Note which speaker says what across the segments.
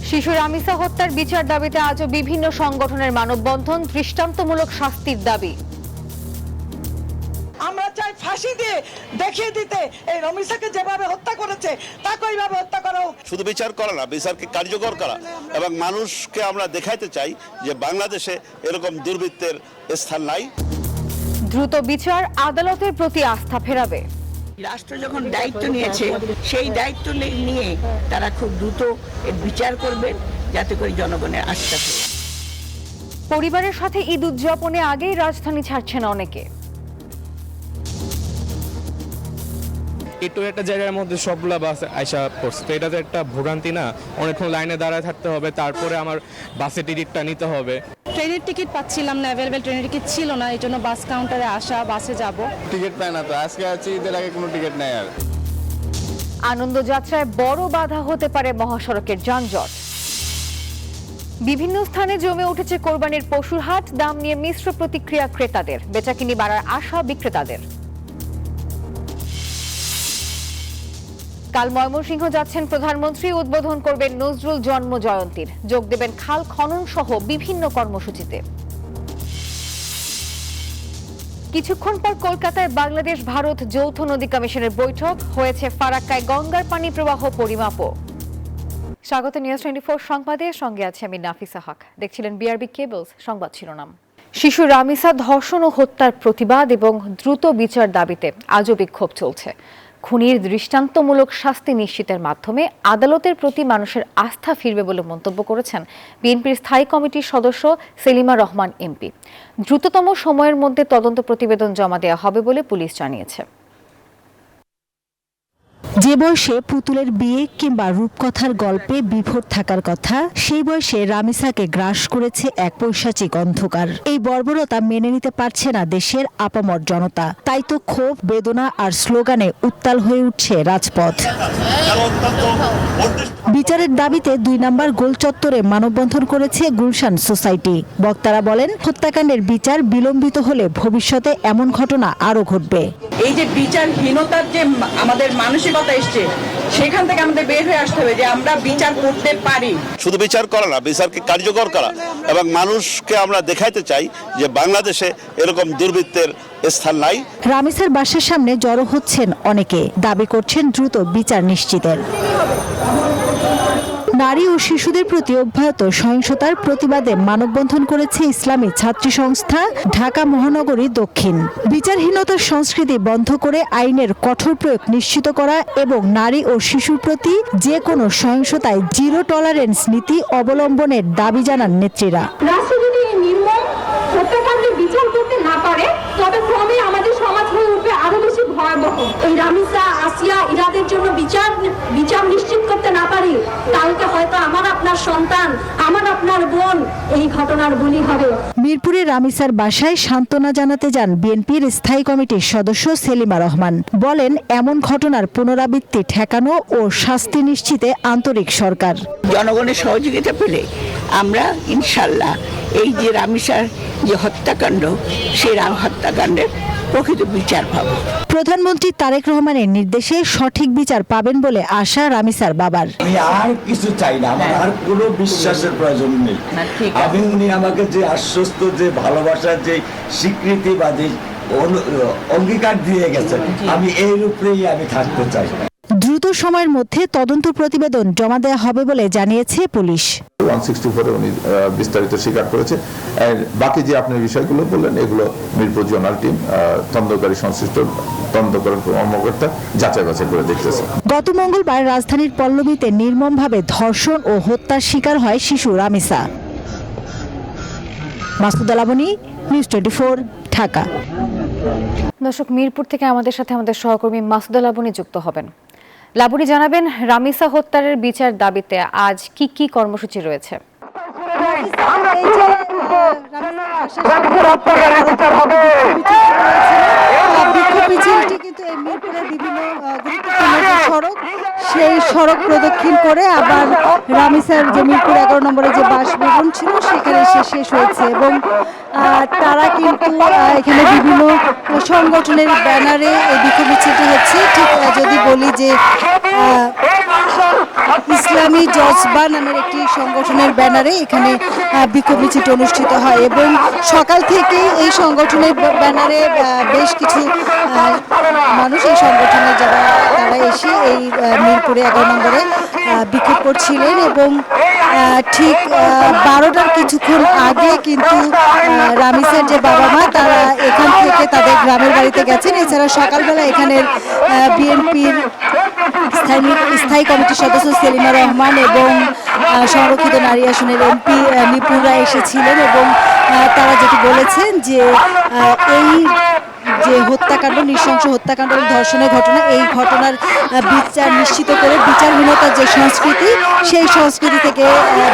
Speaker 1: শিশু রামিসা হত্যার বিচার দাবিতে আজও বিভিন্ন সংগঠনের মানববন্ধন, দৃষ্টান্তমূলক শাস্তির দাবি।
Speaker 2: আমরা চাই ফাঁসি দিয়ে দেখিয়ে দিতে এই রামিসাকে যেভাবে হত্যা করেছে তাকে ওইভাবে হত্যা করা হোক।
Speaker 3: শুধু বিচার করা না, বিচারকে কার্যকর করা এবং মানুষকে আমরা দেখাইতে চাই যে বাংলাদেশে এরকম দুর্বৃত্তের স্থান নাই।
Speaker 1: দ্রুত বিচার আদালতের প্রতি আস্থা ফেরাবে।
Speaker 4: রাষ্ট্র যখন দায়িত্ব নিয়েছে সেই দায়িত্ব নিয়ে তারা খুব দ্রুত এর বিচার করবেন যাতে করে জনগণের আস্থা ফেরে।
Speaker 1: পরিবারের সাথে ঈদ উদযাপনে আগেই রাজধানী ছাড়ছেন অনেকে।
Speaker 5: একটু একটা জায়গার মধ্যে সবগুলা বাস আইসা পড়ছে, তো এটা তো একটা ভোগান্তি না? অনেকক্ষণ লাইনে দাঁড়ায় থাকতে হবে, তারপরে আমার বাসের টিকিটটা নিতে হবে।
Speaker 6: ট্রেনের টিকিট পাচ্ছিলাম না, অ্যাভেলেবেল ট্রেনের টিকিট ছিল না, এই জন্য বাস কাউন্টারে আসা, বাসে যাব।
Speaker 5: টিকিট পায় না তো, আজকে আছি, ঈদের আগে কোনো টিকিট নেই। আর
Speaker 1: আনন্দযাত্রায় বড় বাধা হতে পারে মহাসড়কের যানজট। বিভিন্ন স্থানে জমে উঠেছে কোরবানির পশুর হাট, দাম নিয়ে মিশ্র প্রতিক্রিয়া ক্রেতাদের, বেচাকিনি বাড়ার আশা বিক্রেতাদের। কাল ময়মনসিংহ যাচ্ছেন প্রধানমন্ত্রী, উদ্বোধন করবেন নজরুল জন্ম জয়ন্তীর, যোগ দেবেন খাল খনন সহ বিভিন্ন কর্মসূচিতে। কিছুক্ষণ পর কলকাতায় বাংলাদেশ ভারত যৌথ নদী কমিশনের বৈঠক হয়েছে। ফারাক্কায় গঙ্গার পানি প্রবাহ পরিমাপও। স্বাগত নিউজ 24 সংবাদে, সঙ্গে আছে আমি নাফিসা হক। দেখছিলেন বিআরবি কেবলস সংবাদ শিরোনাম। শিশু রামিসা ধর্ষণ ও হত্যার প্রতিবাদ এবং দ্রুত বিচার দাবিতে আজও বিক্ষোভ চলছে। খুনির দৃষ্টান্তমূলক শাস্তি নিশ্চিতের মাধ্যমে আদালতের প্রতি মানুষের আস্থা ফিরবে বলে মন্তব্য করেছেন বিএনপির স্থায়ী কমিটির সদস্য সেলিমা রহমান এমপি। দ্রুততম সময়ের মধ্যে তদন্ত প্রতিবেদন জমা দেওয়া হবে বলে পুলিশ জানিয়েছে।
Speaker 7: যে বয়সে পুতুলের বিয়ে কিংবা রূপকথার গল্পে বিভোর থাকার কথা, সেই বয়সে রামিসাকে গ্রাস করেছে এক পৈশাচিক অন্ধকার। এই বর্বরতা মেনে নিতে পারছে না দেশের আপামর জনতা। তাই তো ক্ষোভ, বেদনা আর স্লোগানে উত্তাল হয়ে উঠছে রাজপথ। বিচারের দাবিতে 2 নম্বর গোল চত্বরে মানববন্ধন করেছে গুলশান সোসাইটি। বক্তারা বলেন, হত্যাকাণ্ডের বিচার বিলম্বিত হলে ভবিষ্যতে এমন ঘটনা আরও ঘটবে।
Speaker 4: এই যে বিচারহীনতার যে আমাদের মানসিকতা এসছে, সেখান থেকে আমাদের বের হয়ে আসতে হবে যে আমরা বিচার করতে পারি।
Speaker 3: শুধু বিচার করা না, বিচারকে কার্যকর করা এবং মানুষকে আমরা দেখাইতে চাই যে বাংলাদেশে এরকম দুর্বৃত্তের স্থান নাই।
Speaker 7: রামিসার বাসার সামনে জড়ো হচ্ছেন অনেকে, দাবি করছেন দ্রুত বিচার নিশ্চিতের। নারী ও শিশুদের প্রতি অব্যাহত সহিংসতার প্রতিবাদে মানববন্ধন করেছে ইসলামী ছাত্রী সংস্থা ঢাকা মহানগরী দক্ষিণ। বিচারহীনতার সংস্কৃতি বন্ধ করে আইনের কঠোর প্রয়োগ নিশ্চিত করা এবং নারী ও শিশুর প্রতি যে কোনো সহিংসতায় জিরো টলারেন্স নীতি অবলম্বনের দাবি জানান নেত্রীরা।
Speaker 8: রাষ্ট্র যদি এই নির্মম হত্যাকাণ্ডের বিচার করতে না পারে, তবে ক্রমে আমাদের সমাজ হয়ে উঠবে আরো বেশি ভয়াবহ। এই রামিসা, আসিয়া, ইরাদের জন্য বিচার নিশ্চিত করতে না পারি, কালকে হয়তো আমার আপনার সন্তান, আমার আপনার বোন এই ঘটনার বলি হবে।
Speaker 7: মিরপুরে রামিসার বাসায় সান্ত্বনা জানাতে যান বিএনপির স্থায়ী কমিটির সদস্য সেলিমা রহমান। বলেন, এমন ঘটনার পুনরাবৃত্তি ঠেকানো ও শাস্তি নিশ্চিতে আন্তরিক সরকার।
Speaker 4: জনগণের সহযোগিতা পেলে আমরা ইনশাল্লাহ এই যে রামিসার যে হত্যাকাণ্ড, সেই হত্যাকাণ্ডের প্রকৃত বিচার পাবো।
Speaker 7: প্রধানমন্ত্রী তারেক রহমানের নির্দেশে সঠিক বিচার পাবেন বলে আশা রামিসার বাবার।
Speaker 9: আমি আর কিছু চাই না, আমার আর কোনো বিশ্বাসের প্রয়োজন নেই। আমি উনি আমাকে যে আশ্বস্ত, যে ভালোবাসার যে স্বীকৃতি বা যে অঙ্গীকার দিয়ে গেছেন, আমি এর উপরেই আমি থাকতে চাই।
Speaker 7: দ্রুত সময়ের মধ্যে তদন্ত প্রতিবেদন জমা দেওয়া হবে বলে জানিয়েছে পুলিশ।
Speaker 10: 164 উনি বিস্তারিত স্বীকার করেছে। বাকি যে আপনি বিষয়গুলো বললেন, এগুলো মিরপুর জোনাল টিম, তদন্তকারী সংশ্লিষ্ট তদন্তকারী কর্মকর্তা যাচাই বাছাই করে দেখতেছে।
Speaker 7: গত মঙ্গলবার রাজধানীর পল্লবীতে নির্মমভাবে ধর্ষণ ও হত্যার শিকার হয় শিশু রামিসা। মাসুদ আলাবনী, নিউজ 24, ঢাকা।
Speaker 1: দর্শক, মিরপুর থেকে আমাদের সাথে আমাদের সহকর্মী মাসুদ আলাবনী যুক্ত হবেন। লাবণী, জানাবেন রামিসা হত্যার বিচার দাবিতে আজ কি কি কর্মসূচি রয়েছে?
Speaker 7: মিছিলটি কিন্তু এই মিরপুরের বিভিন্ন গুরুত্বপূর্ণ সড়ক সেই সড়ক প্রদক্ষিণ করে আবার রামিসার যে মিরপুর 11 নম্বরে যে বাসভবন ছিল সেখানে এসে শেষ হয়েছে এবং তারা কিন্তু এখানে বিভিন্ন সংগঠনের ব্যানারে এই বিক্ষোভ মিছিলটি হচ্ছে। ঠিক যদি বলি যে ইসলামী জজবা নামের একটি সংগঠনের ব্যানারে এখানে বিক্ষোভ মিছিলটি অনুষ্ঠিত হয় এবং সকাল থেকে এই সংগঠনের ব্যানারে বেশ কিছু মানুষ এই সংগঠনের যারা তারা এসে এই মিরপুরে 11 নম্বরে বিক্ষোভ করছিলেন এবং ঠিক 12টার কিছুক্ষণ আগে কিন্তু রামিসার যে বাবা মা তারা এখান থেকে তাদের গ্রামের বাড়িতে গেছেন। এছাড়া সকালবেলা এখানের বিএনপির স্থায়ী কমিটির সদস্য সেলিমা রহমান এবং সংরক্ষিত নারী আসনের এমপি নিপুণরা এসেছিলেন এবং তারা যেটি বলেছেন যে এই যে হত্যাকাণ্ড, নৃশংস হত্যাকাণ্ড, ধর্ষণের ঘটনা, এই ঘটনার বিচার নিশ্চিত করে বিচারহীনতার যে সংস্কৃতি সেই সংস্কৃতি থেকে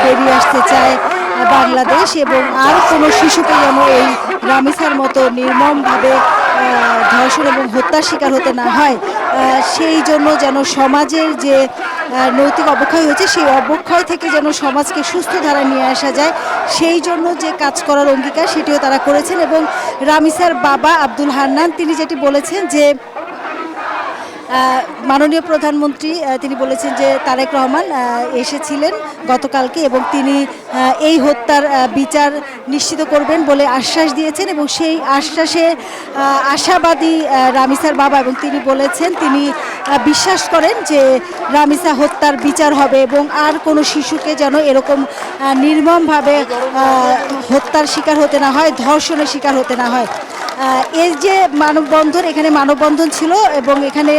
Speaker 7: বেরিয়ে আসতে চায় বাংলাদেশ এবং আর কোনো শিশুকে যেন এই রামিসার মতো নির্মমভাবে ধর্ষণ এবং হত্যার শিকার হতে না হয়, সেই জন্য যেন সমাজের যে নৈতিক অবক্ষয় হয়েছে সেই অবক্ষয় থেকে যেন সমাজকে সুস্থ ধারায় নিয়ে আসা যায়, সেই জন্য যে কাজ করার অঙ্গীকার সেটিও তারা করেছেন। এবং রামিসার বাবা আব্দুল হান্নান তিনি যেটি বলেছেন যে মাননীয় প্রধানমন্ত্রী তিনি বলেছেন যে তারেক রহমান এসেছিলেন গতকালকে এবং তিনি এই হত্যার বিচার নিশ্চিত করবেন বলে আশ্বাস দিয়েছেন এবং সেই আশ্বাসে আশাবাদী রামিসার বাবা এবং তিনি বলেছেন তিনি বিশ্বাস করেন যে রামিসা হত্যার বিচার হবে এবং আর কোনো শিশুকে যেন এরকম নির্মমভাবে হত্যার শিকার হতে না হয়, ধর্ষণের শিকার হতে না হয়। এর যে মানববন্ধন, এখানে মানববন্ধন ছিল এবং এখানে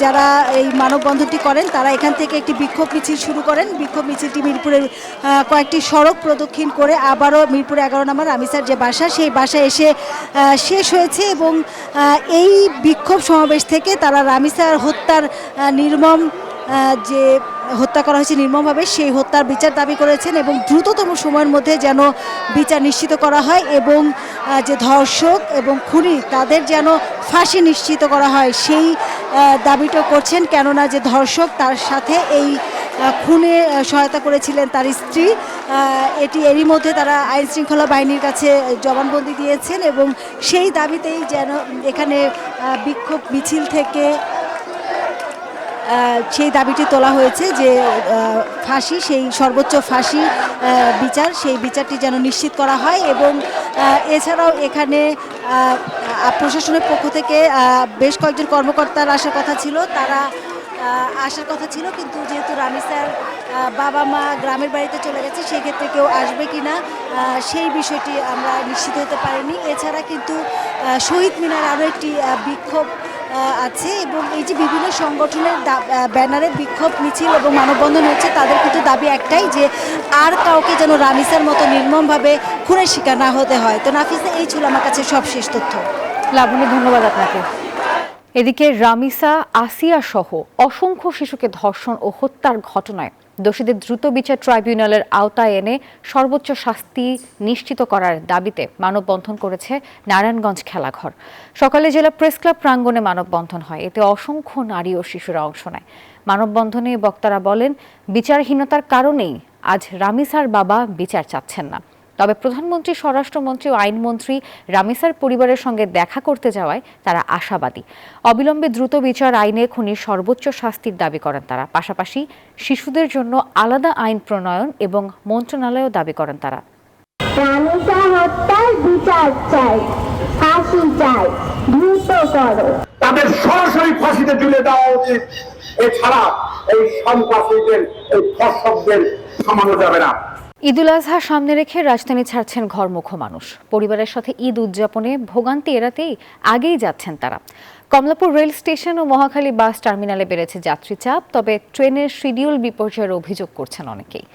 Speaker 7: যারা এই মানববন্ধনটি করেন তারা এখান থেকে একটি বিক্ষোভ মিছিল শুরু করেন। বিক্ষোভ মিছিলটি মিরপুরের কয়েকটি সড়ক প্রদক্ষিণ করে আবারও মিরপুর 11 নম্বর রামিসার যে বাসা সেই বাসায় এসে শেষ হয়েছে এবং এই বিক্ষোভ সমাবেশ থেকে তারা রামিসার হত্যার নির্মম যে হত্যা করা হয়েছে নির্মমভাবে সেই হত্যার বিচার দাবি করেছেন এবং দ্রুততম সময়ের মধ্যে যেন বিচার নিশ্চিত করা হয় এবং যে ধর্ষক এবং খুনি তাদের যেন ফাঁসি নিশ্চিত করা হয় সেই দাবিটা করছেন। কেননা যে ধর্ষক তার সাথে এই খুনে সহায়তা করেছিলেন তার স্ত্রী, এরই মধ্যে তারা আইন শৃঙ্খলা বাহিনীর কাছে জবানবন্দি দিয়েছেন এবং সেই দাবিতেই যেন এখানে বিক্ষোভ মিছিল থেকে সেই দাবিটি তোলা হয়েছে যে ফাঁসি, সেই সর্বোচ্চ ফাঁসি বিচার, সেই বিচারটি যেন নিশ্চিত করা হয় এবং এছাড়াও এখানে প্রশাসনের পক্ষ থেকে বেশ কয়েকজন কর্মকর্তার আসার কথা ছিল, তারা আসার কথা ছিল কিন্তু যেহেতু রামিসার বাবা মা গ্রামের বাড়িতে চলে গেছে সেক্ষেত্রে কেউ আসবে কি না সেই বিষয়টি আমরা নিশ্চিত হতে পারিনি। এছাড়া কিন্তু শহীদ মিনার আরও একটি বিক্ষোভ আছে এবং এই যে বিভিন্ন সংগঠনের ব্যানারে বিক্ষোভ মিছিল এবং মানববন্ধন হচ্ছে, তাদের কিন্তু দাবি একটাই যে আর কাউকে যেন রামিসার মতো নির্মমভাবে খুনের শিকার না হতে হয়। তো নাফিসা, এই ছিল আমার কাছে সবশেষ তথ্য।
Speaker 1: লাবণী, ধন্যবাদ আপনাকে। এদিকে রামিসা, আসিয়া সহ অসংখ্য শিশুকে ধর্ষণ ও হত্যার ঘটনায় দোষীদের দ্রুত বিচার ট্রাইব্যুনালের আওতায় এনে সর্বোচ্চ শাস্তি নিশ্চিত করার দাবিতে মানববন্ধন করেছে নারায়ণগঞ্জ খেলাঘর। সকালে জেলা প্রেস ক্লাব প্রাঙ্গণে মানববন্ধন হয়, এতে অসংখ্য নারী ও শিশুরা অংশ নেয়। মানববন্ধনে বক্তারা বলেন, বিচারহীনতার কারণেই আজ রামিসার বাবা বিচার চাচ্ছেন না। তবে প্রধানমন্ত্রী, স্বরাষ্ট্রমন্ত্রী ও আইনমন্ত্রী রামিসার পরিবারের সঙ্গে দেখা করতে যাওয়ায় তারা আশাবাদী। অবিলম্বে দ্রুত বিচার আইনে খুনির সর্বোচ্চ শাস্তির দাবি করেন তারা। পাশাপাশি শিশুদের জন্য আলাদা আইন প্রণয়ন এবং মন্ত্রণালয়ও দাবি করেন তারা।
Speaker 8: রামিসা হত্যার বিচার চাই, ফাঁসি চাই, দ্রুত করো।
Speaker 11: তাদের সরাসরি ফাঁসিতে ঝুলে দেওয়া উচিত, এছাড়া এই সন্ত্রাসীদের, এই ধর্ষকদের থামানো যাবে না।
Speaker 1: ঈদুল আজহা সামনে রেখে রাজধানী ছাড়ছেন ঘরমুখ মানুষ। পরিবারের সাথে ঈদ উদযাপনে ভোগান্তি এড়াতেই আগেই যাচ্ছেন তারা। কমলাপুর রেল স্টেশন ও মহাখালী বাস টার্মিনালে বেড়েছে যাত্রী চাপ, তবে ট্রেনের শিডিউল বিপর্যয়ের অভিযোগ করছেন অনেকেই।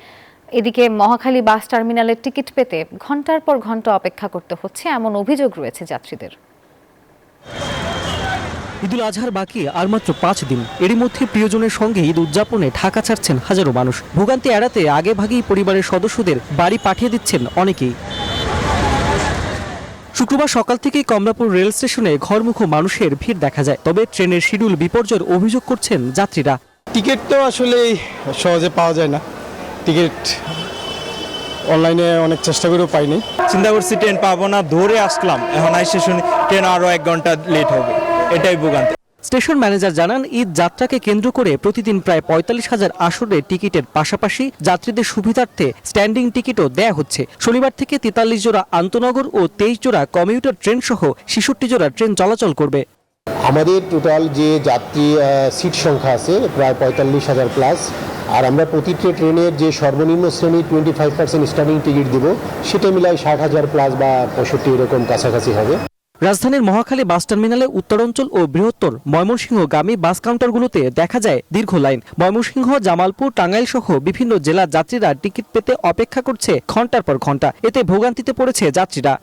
Speaker 1: এদিকে মহাখালী বাস টার্মিনালের টিকিট পেতে ঘন্টার পর ঘন্টা অপেক্ষা করতে হচ্ছে, এমন অভিযোগ রয়েছে যাত্রীদের।
Speaker 12: ঈদুল আজহার বাকি আর মাত্র 5 দিন। এরই মধ্যে প্রিয়জনের সঙ্গে ঈদ উদযাপনে ঢাকা ছাড়ছেন হাজারো মানুষ। ভোগান্তি এড়াতে আগে ভাগেই পরিবারের সদস্যদের বাড়ি পাঠিয়ে দিচ্ছেন অনেকেই। শুক্রবার সকাল থেকেই কমলাপুর রেল স্টেশনে ঘরমুখো মানুষের ভিড় দেখা যায়, তবে ট্রেনের শিডিউল বিপর্যয়ের অভিযোগ করছেন যাত্রীরা।
Speaker 13: টিকিট তো আসলে সহজে পাওয়া যায় না, টিকিট অনলাইনে অনেক চেষ্টা করেও পাইনি।
Speaker 14: চিন্তা করছি ট্রেন পাবো না, ধরে আসলাম, এখন আইসে শুনি ট্রেন আরও 1 ঘন্টা লেট হবে, এটাই ভোগান্তি।
Speaker 12: স্টেশন ম্যানেজার জানান, ঈদ যাত্রাকে কেন্দ্র করে প্রতিদিন প্রায় 45,000 আসরে টিকিটের পাশাপাশি যাত্রীদের সুবিধার্থে স্ট্যান্ডিং টিকিটও দেয়া হচ্ছে। শনিবার থেকে 43 জোড়া আন্তনগর ও 23 জোড়া কমিউটার ট্রেন সহ 66 জোড়া ট্রেন চলাচল করবে।
Speaker 15: আমাদের টোটাল যে যাত্রী সিট সংখ্যা আছে প্রায় 45,000 প্লাস, আর আমরা প্রতিটি ট্রেনের যে সর্বনিম্ন শ্রেণী 25% স্ট্যান্ডিং টিকিট দেব, সেটা মিলাই 60,000 প্লাস বা 65 এরকম কাছাকাছি হবে।
Speaker 12: রাজধানীর মহাখালী বাস টার্মিনালে উত্তরাঞ্চল ও বৃহত্তর ময়মনসিংহগামী বাস কাউন্টারগুলোতে দেখা যায় দীর্ঘ লাইন। ময়মনসিংহ, জামালপুর, টাঙ্গাইল সহ বিভিন্ন জেলার যাত্রীরা টিকিট পেতে অপেক্ষা করছে ঘন্টার পর ঘন্টা। এতে ভোগান্তিতে পড়েছে যাত্রীরা।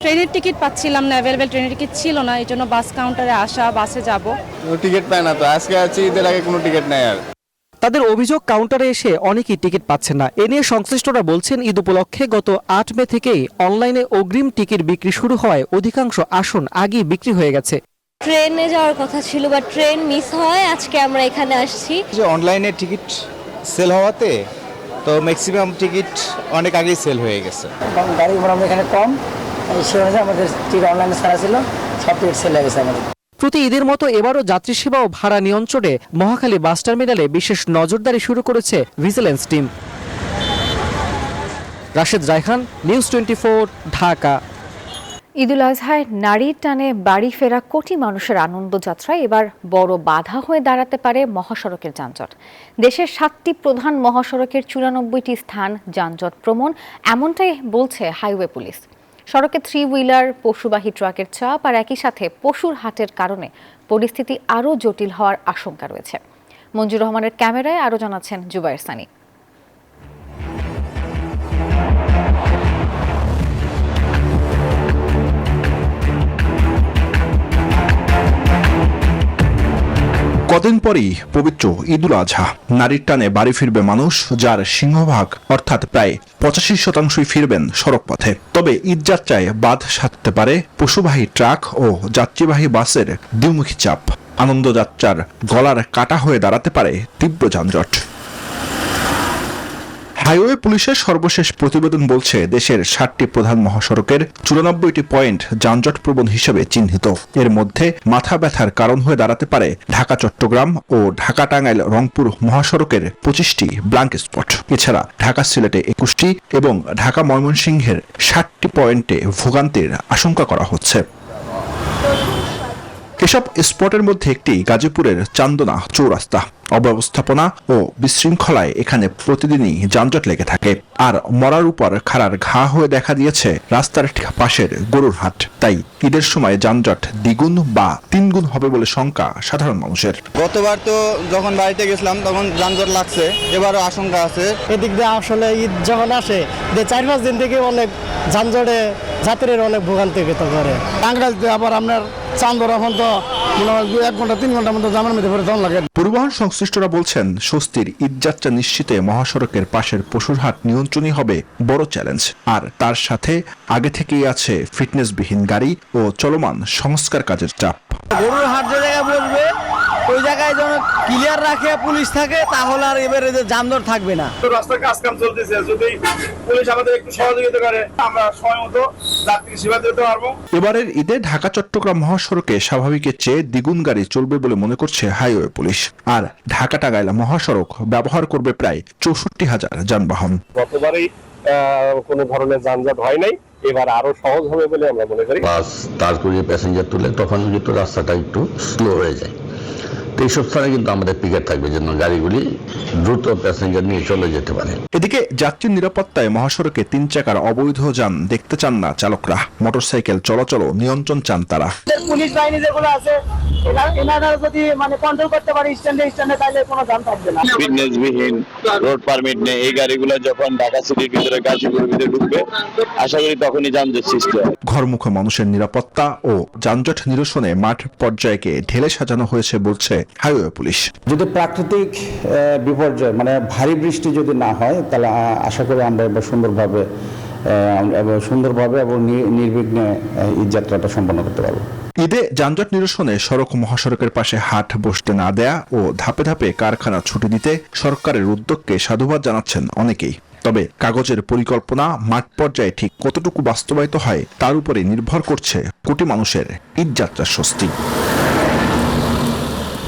Speaker 6: ট্রেনের টিকিট পাচ্ছিলাম না, অ্যাভেলেবেল ট্রেনের টিকিট ছিল না, এই জন্য বাস কাউন্টারে আসা, বাসে যাব।
Speaker 13: টিকিট পায় না তো, আজকে আছি, ঈদের আগে কোনো টিকিট নেই। আর
Speaker 12: তাদের অভিযোগ, কাউন্টারে এসে অনেকেই টিকিট পাচ্ছেন না। এ নিয়ে সংশ্লিষ্টরা বলছেন, ঈদ উপলক্ষে গত 8 মে থেকেই অনলাইনে অগ্রিম টিকিট বিক্রি শুরু হওয়ায় অধিকাংশ আসন আগেই বিক্রি হয়ে গেছে।
Speaker 16: ট্রেনে যাওয়ার কথা ছিল বা ট্রেন মিস হয়, আজকে আমরা এখানে আসছি।
Speaker 14: যে অনলাইনে টিকিট সেল হওয়াতে তো ম্যাক্সিমাম টিকিট অনেক আগেই সেল হয়ে গেছে।
Speaker 2: গাড়ি ঘোড়া এখানে কম, সে অনুযায়ী আমাদের টিকিট অনলাইনে ছাড়া ছিল, সব টিকিট সেল হয়ে গেছে আমাদের।
Speaker 12: প্রতি ঈদের মতো এবারও যাত্রী সেবা ও ভাড়া নিয়ন্ত্রণে মহাখালী বাস টার্মিনালে বিশেষ নজরদারি শুরু করেছে vigilance team. Rashed Raihan, news 24, Dhaka.
Speaker 1: ঈদুল আজহায় নারীর টানে বাড়ি ফেরা কোটি মানুষের আনন্দযাত্রায় এবার বড় বাধা হয়ে দাঁড়াতে পারে মহাসড়কের যানজট। দেশের 7টি প্রধান মহাসড়কের 94টি স্থান যানজট প্রবণ, এমনটাই বলছে হাইওয়ে পুলিশ। সড়কে 3 হুইলার, পশুবাহী ট্রাকের চাপ আর একই সাথে পশুর হাটের কারণে পরিস্থিতি আরও জটিল হওয়ার আশঙ্কা রয়েছে। মঞ্জুর রহমানের ক্যামেরায় আরও জানাচ্ছেন জুবায়ের সানি।
Speaker 17: কদিন পরেই পবিত্র ঈদুল আজহা। নারীর টানে বাড়ি ফিরবে মানুষ, যার সিংহভাগ অর্থাৎ প্রায় 85% ফিরবেন সড়ক পথে। তবে ঈদ যাত্রায় বাধ সাধতে পারে পশুবাহী ট্রাক ও যাত্রীবাহী বাসের দ্বিমুখী চাপ। আনন্দযাত্রার গলার কাটা হয়ে দাঁড়াতে পারে তীব্র যানজট। হাইওয়ে পুলিশের সর্বশেষ প্রতিবেদন বলছে, দেশের 7টি প্রধান মহাসড়কের 94টি পয়েন্ট যানজট প্রবণ হিসেবে চিহ্নিত। এর মধ্যে মাথা ব্যথার কারণ হয়ে দাঁড়াতে পারে ঢাকা চট্টগ্রাম ও ঢাকা টাঙ্গাইল রংপুর মহাসড়কের 25টি ব্ল্যাঙ্ক স্পট। এছাড়া ঢাকা সিলেটে 21টি এবং ঢাকা ময়মনসিংহের 60টি পয়েন্টে ভোগান্তির আশঙ্কা করা হচ্ছে। এসব স্পটের মধ্যে একটি গাজীপুরের চান্দনা চৌরাস্তা। অব্যবস্থাপনা ও বিশৃঙ্খলায় এখানে প্রতিদিনই যানজট লেগে থাকে। আর মরার উপর খাড়ার ঘা হয়ে দেখা দিয়েছে রাস্তার পাশের গরুর হাট। তাই ঈদের সময় যানজট দ্বিগুণ বা 3 গুণ হবে বলে শঙ্কা সাধারণ মানুষের।
Speaker 14: গতবার তো যখন বাড়িতে গেছিলাম তখন যানজট লাগছে, এবারও আশঙ্কা আছে।
Speaker 2: এদিক দিয়ে আসলে ঈদ যখন আসে, 4-5 দিন থেকে অনেক যানজটে যাত্রীর অনেক ভোগান্তি করে। টাঙ্গাইলতে আবার আপনার চান্দরা পর্যন্ত 1 ঘন্টা 3 ঘন্টার মতো জামের মধ্যে পড়ে তখন লাগে।
Speaker 17: পরিবহন সংশ্লিষ্টরা বলছেন, স্বস্তির ঈদযাত্রা নিশ্চিতে মহাসড়কের পাশের পশুর হাট নিয়ন্ত্রণই হবে বড় চ্যালেঞ্জ। আর তার সাথে আগে থেকেই আছে ফিটনেসবিহীন গাড়ি ও চলমান সংস্কার কাজের চাপ।
Speaker 2: গরুর হাট যে জায়গায় বসবে, ওই জায়গায় যেন ক্লিয়ার রাখে পুলিশ থাকে, তাহলে আর এবারে যানজট থাকবে না।
Speaker 11: রাস্তার কাজ কাম চলতেছে, যদি পুলিশ আমাদের একটু সহযোগিতা করে আমরা সময় মতো যাত্রী সেবা দিতে পারবো।
Speaker 17: এবারের ঈদে ঢাকা চট্টগ্রাম মহাসড়কে স্বাভাবিকের চেয়ে দ্বিগুণ গাড়ি চলবে বলে মনে করছে হাইওয়ে পুলিশ। আর ঢাকা টাঙ্গাইল মহাসড়ক ব্যবহার করবে প্রায় 64,000 যানবাহন।
Speaker 11: গতবারই কোনো ধরনের যানজট হয় নাই, এবার আরো সহজ হবে বলে আমরা মনে করি।
Speaker 18: বাস দাঁড় করিয়ে প্যাসেঞ্জার তুলে তখন কিন্তু রাস্তাটা একটু স্লো হয়ে যায়। তো এইসব স্থানে কিন্তু আমাদের পিকেট থাকবে, যেন গাড়িগুলি দ্রুত প্যাসেঞ্জার নিয়ে চলে যেতে পারে।
Speaker 17: এদিকে যাত্রী নিরাপত্তায় মহাসড়কে 3 চাকার অবৈধ যান দেখতে চান না চালকরা। মোটরসাইকেল চলাচল নিয়ন্ত্রণ চান তারা।
Speaker 2: পুলিশ বাহিনী যেগুলো আছে, এনারা যদি কন্ট্রোল করতে পারে স্ট্যান্ডে তাহলে কোনো যান থাকবে না।
Speaker 3: ফিটনেসবিহীন, রোড পারমিট নেই এই গাড়িগুলো যখন ঢাকা সিটির ভিতরে গাজীপুরের ভিতরে ঢুকবে, আশা করি তখনই যানজট সৃষ্টি হবে।
Speaker 17: ঘরমুখী মানুষের নিরাপত্তা ও যানজট নিরসনে মাঠ পর্যায়কে ঢেলে সাজানো হয়েছে বলছে হাইওয়ে পুলিশ।
Speaker 15: যদি প্রাকৃতিক বিপর্যয় ভারী বৃষ্টি যদি না হয়, তাহলে আশা করি আমরা সুন্দরভাবে
Speaker 19: এবং সুন্দরভাবে এবং নির্বিঘ্নে ঈদ যাত্রাটা সম্পন্ন করতে পারবো।
Speaker 17: ঈদে যানজট নিরসনে সড়ক মহাসড়কের পাশে হাট বসতে না দেয়া ও ধাপে ধাপে কারখানা ছুটি দিতে সরকারের উদ্যোগকে সাধুবাদ জানাচ্ছেন অনেকেই। তবে কাগজের পরিকল্পনা মাঠ পর্যায়ে ঠিক কতটুকু বাস্তবায়িত হয় তার উপরে নির্ভর করছে কোটি মানুষের ঈদযাত্রার স্বস্তি।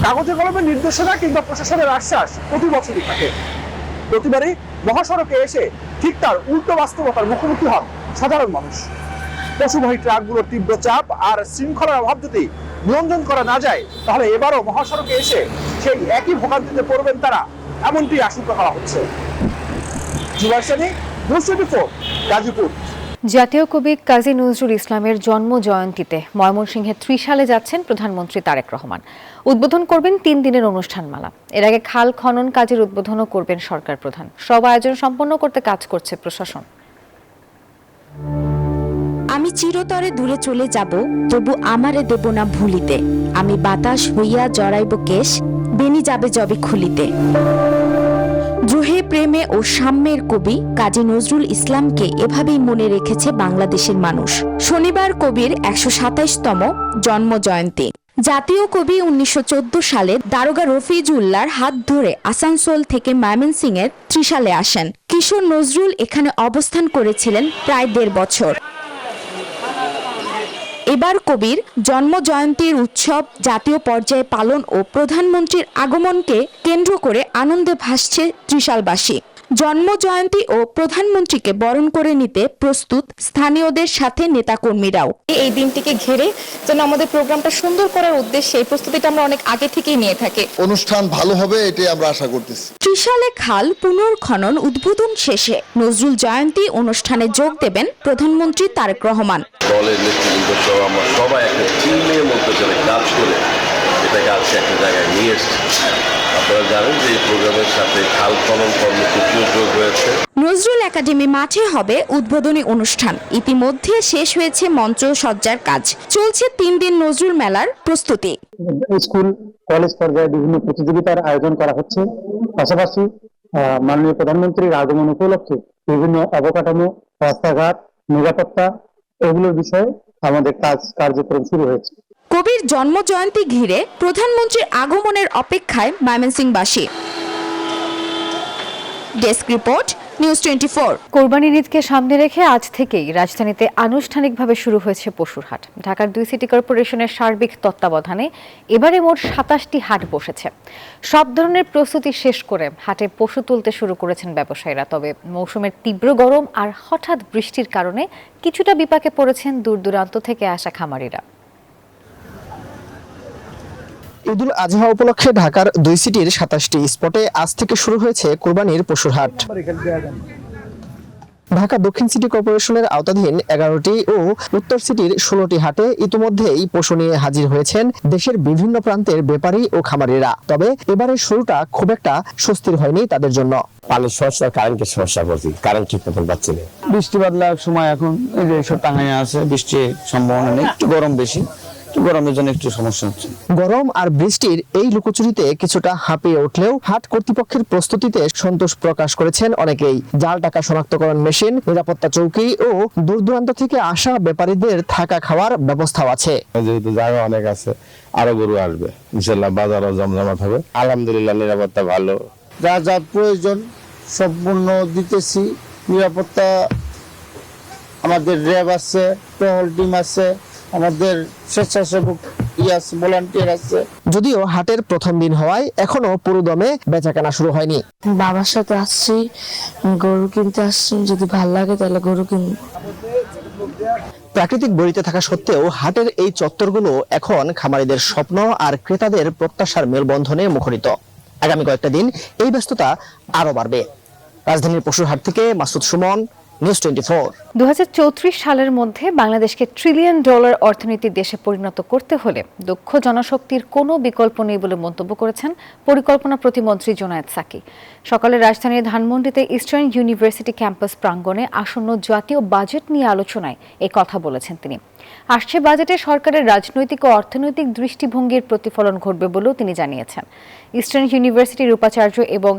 Speaker 20: কাগজে কলমের নির্দেশনা কিংবা প্রশাসনের আশ্বাস প্রতি বছরই থাকে, প্রতিবারই মহাসড়কে এসে ঠিক তার উল্টো বাস্তবতার মুখোমুখি হন সাধারণ মানুষ। পশুবাহী ট্রাকগুলোর তীব্র চাপ আর শৃঙ্খলার অভাব যদি নিয়ন্ত্রণ করা না যায়, তাহলে এবারও মহাসড়কে এসে সেই একই ভোগান্তিতে পড়বেন তারা, এমনটি আশঙ্কা করা হচ্ছে। গাজীপুর।
Speaker 1: জাতীয় কবি কাজী নজরুল ইসলামের জন্ম জয়ন্তীতে ময়মনসিংহে ত্রিশালে যাচ্ছেন প্রধানমন্ত্রী তারেক রহমান। উদ্বোধন করবেন 3 দিনের অনুষ্ঠানমালা। এর আগে খাল খনন কাজের উদ্বোধনও করবেন সরকার প্রধান। সব আয়োজন সম্পন্ন করতে কাজ করছে প্রশাসন।
Speaker 21: আমি চিরতরে দূরে চলে যাব, তবু আমারে দেব না ভুলিতে। আমি বাতাস হইয়া জড়াইব কেশ, বেনি যাবে জবে খুলিতে। দ্রোহে প্রেমে ও সাম্যের কবি কাজী নজরুল ইসলামকে এভাবেই মনে রেখেছে বাংলাদেশের মানুষ। শনিবার কবির 127তম জন্ম জয়ন্তী। জাতীয় কবি 1914 সালে দারোগা রফিজউল্লাহর হাত ধরে আসানসোল থেকে ময়মনসিংহের ত্রিশালে আসেন। কিশোর নজরুল এখানে অবস্থান করেছিলেন প্রায় 1.5 বছর। এবার কবির জন্ম জয়ন্তীর উৎসব জাতীয় পর্যায়ে পালন ও প্রধানমন্ত্রীর আগমনকে কেন্দ্র করে আনন্দে ভাসছে ত্রিশালবাসী। জন্ম জয়ন্তী ও প্রধানমন্ত্রীকে বরণ করে নিতে প্রস্তুত স্থানীয়দের সাথে নেতাকর্মীরাও।
Speaker 6: এই দিনটিকে ঘিরে যেন আমাদের প্রোগ্রামটা সুন্দর করার উদ্দেশ্যে এই প্রস্তুতিটা আমরা অনেক আগে থেকেই নিয়ে থাকি।
Speaker 22: অনুষ্ঠান ভালো হবে এটাই আমরা আশা করতেছি।
Speaker 21: ত্রিশালে খাল পুনর্খনন উদ্বোধন শেষে নজরুল জয়ন্তী অনুষ্ঠানে যোগ দেবেন প্রধানমন্ত্রী তারেক রহমান।
Speaker 23: দলের নেতৃবৃন্দ সহ আমরা সবাই একটা টিমের মধ্যে করে কাজ করে এটাকে আজকে একটা জায়গায় নিয়ে এসেছি। আপনারা জানেন যে এই প্রোগ্রামের সাথে খাল খনন কর্মসূচিও যোগ হয়েছে।
Speaker 21: নজরুল একাডেমি মাঠে হবে উদ্বোধনী অনুষ্ঠান। ইতিমধ্যে শেষ হয়েছে মঞ্চ সজ্জার কাজ। চলছে 3 দিন নজরুল মেলার প্রস্তুতি।
Speaker 2: স্কুল কলেজ পর্যায়ে বিভিন্ন প্রতিযোগিতার আয়োজন করা হচ্ছে। পাশাপাশি মাননীয় প্রধানমন্ত্রীর আগমন উপলক্ষে বিভিন্ন অবকাঠামো, রাস্তাঘাট, নিরাপত্তা এগুলোর বিষয়ে আমাদের কার্যক্রম শুরু হয়েছে।
Speaker 21: কবির জন্ম জয়ন্তী ঘিরে প্রধানমন্ত্রীর আগমনের অপেক্ষায় ময়মনসিংহবাসী। Desk report, news 24।
Speaker 1: কোরবানির ঈদকে সামনে রেখে আজ থেকেই রাজধানীতে আনুষ্ঠানিকভাবে শুরু হয়েছে পশুর হাট। ঢাকার 2 সিটি কর্পোরেশনের সার্বিক তত্ত্বাবধানে এবারে মোট 27টি হাট বসেছে। সব ধরনের প্রস্তুতি শেষ করে হাটে পশু তুলতে শুরু করেছেন ব্যবসায়ীরা। তবে মৌসুমের তীব্র গরম আর হঠাৎ বৃষ্টির কারণে কিছুটা বিপাকে পড়েছেন দূর দূরান্ত থেকে আসা খামারিরা।
Speaker 24: ঈদুল আজহা উপলক্ষে ঢাকার 2 সিটির 27টি স্পটে আজ থেকে শুরু হয়েছে কোরবানির পশুর হাট। ঢাকা দক্ষিণ সিটি কর্পোরেশনের আওতাধীন 11টি ও উত্তর সিটির 16টি হাটে ইতিমধ্যেই পশু নিয়ে হাজির হয়েছেন দেশের বিভিন্ন প্রান্তের ব্যাপারী ও খামারিরা। তবে এবারের শুরুটা খুব একটা স্বস্তির হয়নি তাদের জন্য।
Speaker 25: পানির সমস্যা, কারেন্টের সমস্যা করছি, কারেন্ট ঠিক মতন পাচ্ছি না।
Speaker 26: বৃষ্টি বাদলার সময় এখন এই যে সব টাঙাইয়া আছে, বৃষ্টির সম্ভাবনা নেই, একটু গরম বেশি, গরমের জন্য একটু সমস্যা হচ্ছে।
Speaker 24: গরম আর বৃষ্টির এই লুকোচুরিতে কিছুটা হাঁপিয়ে উঠলেও হাট কর্তৃপক্ষের প্রস্তুতিতে সন্তোষ প্রকাশ করেছেন অনেকেই। জাল টাকা শনাক্তকরণ মেশিন, নিরাপত্তা চৌকি ও দূর দূরান্ত থেকে আসা ব্যাপারীদের থাকা খাওয়ার ব্যবস্থাও আছে।
Speaker 25: যেহেতু জায়গা অনেক আছে, আরো গরু আসবে ইনশাল্লাহ, বাজারও জমজমাট হবে। আলহামদুলিল্লাহ নিরাপত্তা ভালো,
Speaker 2: যা যা প্রয়োজন সম্পূর্ণ দিতেছি। নিরাপত্তা আমাদের র্যাব আছে, টহল টিম আছে, আমাদের স্বেচ্ছাসেবক ভলান্টিয়ার আছে।
Speaker 24: যদিও হাটের প্রথম দিন হওয়ায় এখনো পুরোদমে বেচাকেনা শুরু হয়নি।
Speaker 27: বাবার সাথে আসছি, গরু কিনতে আসছি, যদি ভাল লাগে তাহলে গরু কিনবো।
Speaker 24: প্রাকৃতিক বরিতে থাকা সত্ত্বেও হাটের এই চত্বরগুলো এখন খামারিদের স্বপ্ন আর ক্রেতাদের প্রত্যাশার মেলবন্ধনে মুখরিত। আগামী কয়েকটা দিন এই ব্যস্ততা আরো বাড়বে। রাজধানীর পশুর হাট থেকে মাসুদ সুমন, নিউজ 24।
Speaker 1: 2034 সালের মধ্যে বাংলাদেশকে $1 ট্রিলিয়ন অর্থনীতির দেশে পরিণত করতে হলে দক্ষ জনশক্তির কোনো বিকল্প নেই বলে মন্তব্য করেছেন পরিকল্পনা প্রতিমন্ত্রী জোনায়েদ সাকি। সকালে রাজধানীর ধানমন্ডিতে ইস্টার্ন ইউনিভার্সিটি ক্যাম্পাস প্রাঙ্গণে আসন্ন জাতীয় বাজেট নিয়ে আলোচনায় এই কথা বলেছেন তিনি। আসছে বাজেটে সরকারের রাজনৈতিক ও অর্থনৈতিক দৃষ্টিভঙ্গির প্রতিফলন ঘটবে বলেও তিনি জানিয়েছেন। ইস্টার্ন ইউনিভার্সিটির উপাচার্য এবং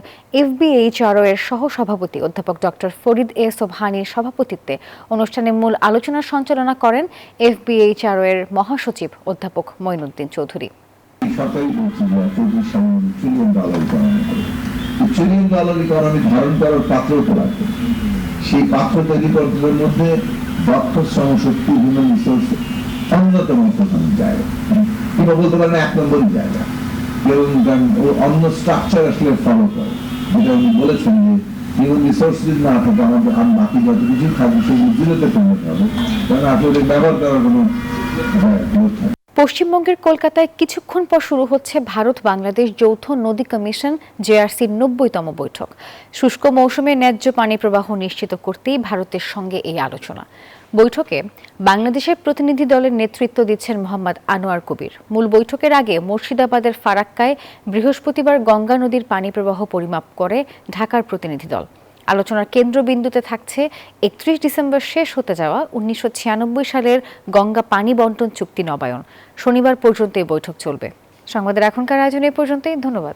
Speaker 1: FBHRO এর সহ সভাপতি অধ্যাপক ডক্টর ফরিদ এ সোবহানি পানির সভাপতিত্বে অনুষ্ঠানে মূল আলোচনা সঞ্চালনা করেন FBHRO এর মহাসচিব অধ্যাপক মঈনুদ্দিন চৌধুরী।
Speaker 4: $1 ট্রিলিয়ন ইকোনমি ধারণ করার পাত্র তো লাগবে। সেই পাত্র তৈরি করার মধ্যে দক্ষ শ্রমশক্তি হিউম্যান রিসোর্স অন্যতম প্রধান জায়গা, কিংবা বলতে পারেন 1 নম্বরই জায়গা। এবং অন্য স্ট্রাকচার আসলে ফলো করে, যেটা উনি বলেছেন যে হিউম্যান রিসোর্স যদি না থাকে আমাদের বাকি যত কিছু থাকবে সেগুলো জিরোতে পরিণত হবে, কারণ আসলে ব্যবহার করার কোনো
Speaker 1: পশ্চিমবঙ্গের কলকাতায় কিছুক্ষণ পর শুরু হচ্ছে ভারত বাংলাদেশ যৌথ নদী কমিশন JRCর 90তম বৈঠক। শুষ্ক মৌসুমে ন্যায্য পানি প্রবাহ নিশ্চিত করতেই ভারতের সঙ্গে এই আলোচনা। বৈঠকে বাংলাদেশের প্রতিনিধি দলের নেতৃত্ব দিচ্ছেন মোহাম্মদ আনোয়ার কবির। মূল বৈঠকের আগে মুর্শিদাবাদের ফারাক্কায় বৃহস্পতিবার গঙ্গা নদীর পানি প্রবাহ পরিমাপ করে ঢাকার প্রতিনিধি দল। আলোচনার কেন্দ্রবিন্দুতে থাকছে 31 ডিসেম্বর শেষ হতে যাওয়া 1996 সালের গঙ্গা পানি বন্টন চুক্তি নবায়ন। শনিবার পর্যন্ত এই বৈঠক চলবে। সংবাদের এখনকার আয়োজন এই পর্যন্তই। ধন্যবাদ।